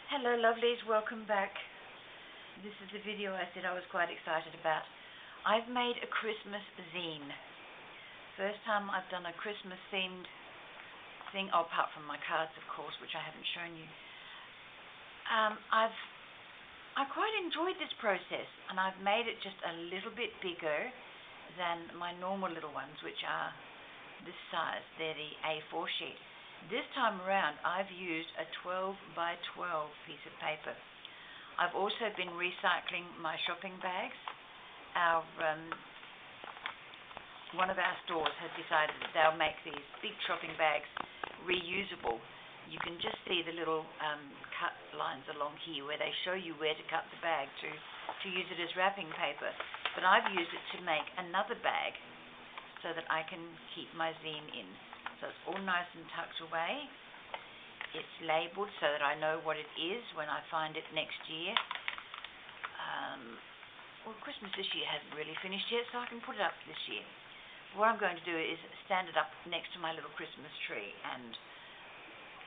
Hello lovelies, welcome back. This is the video I said I was quite excited about. I've made a Christmas zine. First time I've done a Christmas themed thing, apart from my cards of course, which I haven't shown you. I quite enjoyed this process, and I've made it just a little bit bigger than my normal little ones, which are this size. They're the A4 sheet. This time around I've used a 12 by 12 piece of paper. I've also been recycling my shopping bags. One of our stores has decided that they'll make these big shopping bags reusable. You can just see the little cut lines along here where they show you where to cut the bag to use it as wrapping paper. But I've used it to make another bag so that I can keep my zine in. So it's all nice and tucked away. It's labelled so that I know what it is when I find it next year. Well, Christmas this year hasn't really finished yet, so I can put it up this year. What I'm going to do is stand it up next to my little Christmas tree, and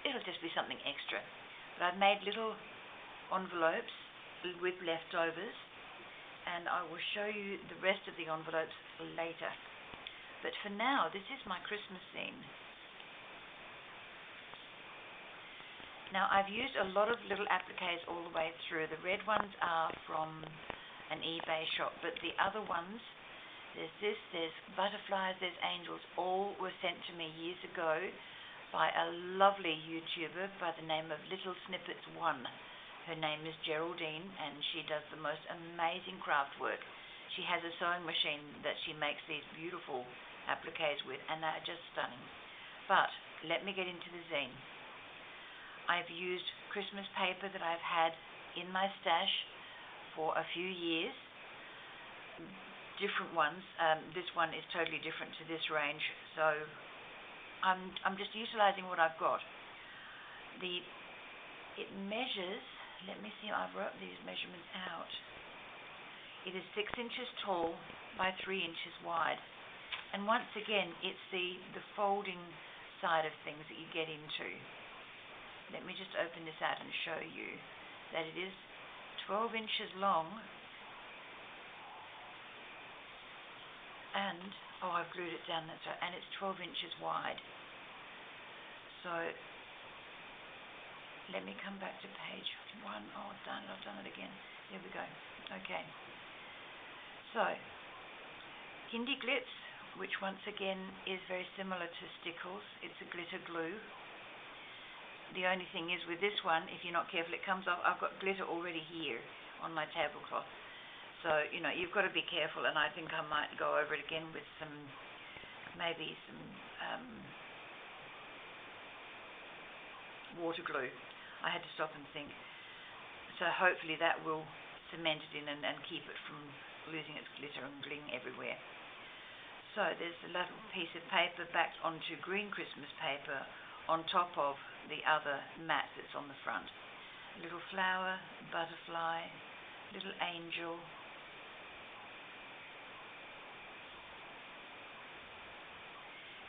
it'll just be something extra. But I've made little envelopes with leftovers, and I will show you the rest of the envelopes later. But for now, this is my Christmas zine. Now, I've used a lot of little appliques all the way through. The red ones are from an eBay shop, but the other ones, there's butterflies, there's angels, all were sent to me years ago by a lovely YouTuber by the name of Little Snippets 1. Her name is Geraldine, and she does the most amazing craft work. She has a sewing machine that she makes these beautiful appliques with, and they're just stunning. But let me get into the zine. I've used Christmas paper that I've had in my stash for a few years. Different ones. This one is totally different to this range, so I'm just utilizing what I've got. It measures, let me see, I wrote these measurements out. It is 6 inches tall by 3 inches wide. And once again, it's the folding side of things that you get into. Let me just open this out and show you that it is 12 inches long. And, I've glued it down, that's right, and it's 12 inches wide. So, let me come back to page 1. Oh, darn it, I've done it again. There we go. Okay. So, Kindy Glitz, which once again is very similar to Stickles. It's a glitter glue. The only thing is with this one, if you're not careful, it comes off. I've got glitter already here on my tablecloth. So, you've got to be careful, and I think I might go over it again with maybe some water glue. I had to stop and think. So hopefully that will cement it in and keep it from losing its glitter and bling everywhere. So there's a little piece of paper backed onto green Christmas paper on top of the other mat that's on the front. A little flower, butterfly, little angel.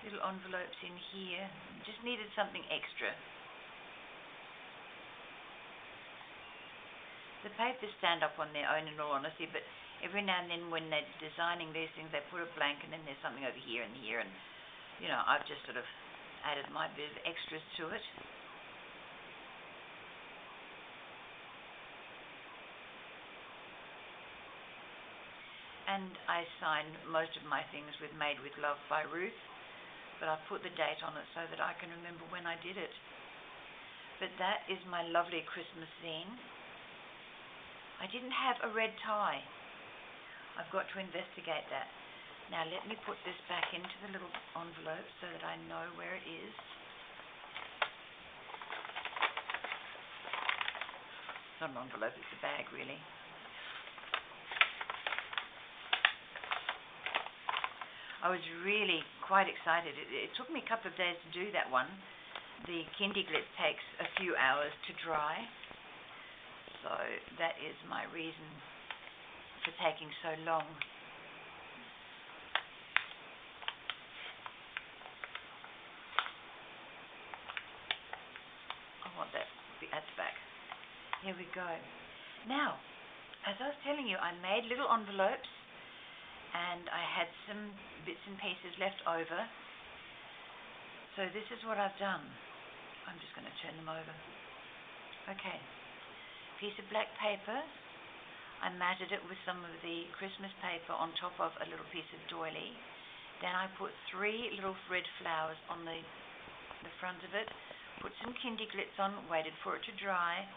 Little envelopes in here. Just needed something extra. The papers stand up on their own in all honesty, but every now and then when they're designing these things, they put a blank and then there's something over here and here, and I've just sort of added my bit of extras to it. And I sign most of my things with Made with Love by Ruth, but I've put the date on it so that I can remember when I did it. But that is my lovely Christmas zine. I didn't have a red tie. I've got to investigate that. Now let me put this back into the little envelope so that I know where it is. It's not an envelope, it's a bag really. I was really quite excited. It took me a couple of days to do that one. The Kindy Glitz takes a few hours to dry. So that is my reason for taking so long. I want that at the back. Here we go. Now, as I was telling you, I made little envelopes and I had some bits and pieces left over. So this is what I've done. I'm just going to turn them over. Okay. Piece of black paper. I matted it with some of the Christmas paper on top of a little piece of doily. Then I put 3 little red flowers on the front of it. Put some kindy glitz on, waited for it to dry.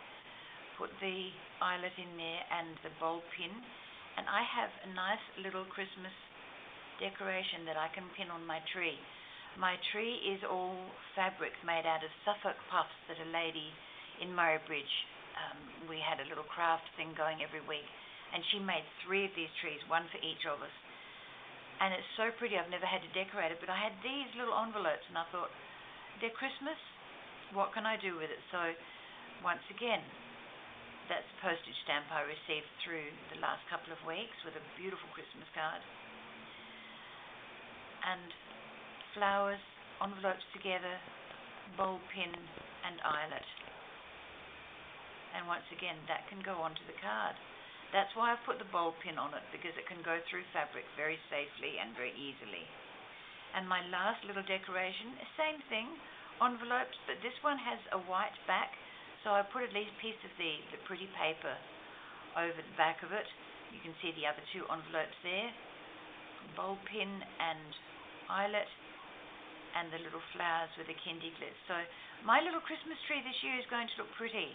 Put the eyelet in there and the bulb pin. And I have a nice little Christmas decoration that I can pin on my tree. My tree is all fabric made out of Suffolk puffs that a lady in Murray Bridge, we had a little craft thing going every week, and she made 3 of these trees, 1 for each of us. And it's so pretty, I've never had to decorate it, but I had these little envelopes, and I thought, they're Christmas, what can I do with it? So, once again, that's the postage stamp I received through the last couple of weeks with a beautiful Christmas card. And flowers, envelopes together, bulb pin, and eyelet. And once again, that can go onto the card. That's why I've put the bulb pin on it, because it can go through fabric very safely and very easily. And my last little decoration, same thing, envelopes, but this one has a white back, so I put a piece of the pretty paper over the back of it. You can see the other 2 envelopes there, bulb pin and eyelet, and the little flowers with the kindy glitz. So my little Christmas tree this year is going to look pretty.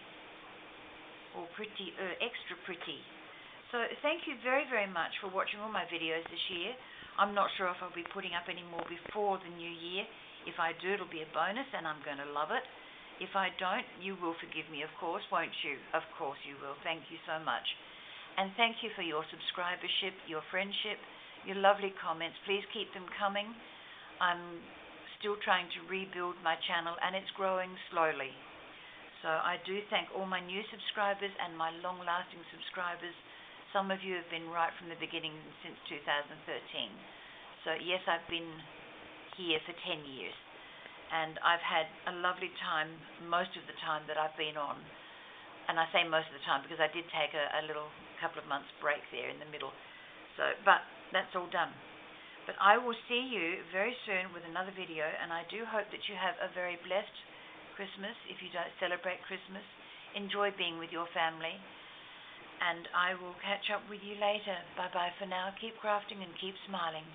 Or pretty, extra pretty. So thank you very, very much for watching all my videos this year. I'm not sure if I'll be putting up any more before the new year. If I do, it'll be a bonus and I'm going to love it. If I don't, you will forgive me, of course, won't you? Of course you will. Thank you so much. And thank you for your subscribership, your friendship, your lovely comments. Please keep them coming. I'm still trying to rebuild my channel and it's growing slowly. So I do thank all my new subscribers and my long-lasting subscribers. Some of you have been right from the beginning since 2013. So yes, I've been here for 10 years. And I've had a lovely time most of the time that I've been on. And I say most of the time because I did take a little couple of months break there in the middle. So, but that's all done. But I will see you very soon with another video, and I do hope that you have a very blessed Christmas. If you don't celebrate Christmas, enjoy being with your family, and I will catch up with you later. Bye bye for now. Keep crafting and keep smiling.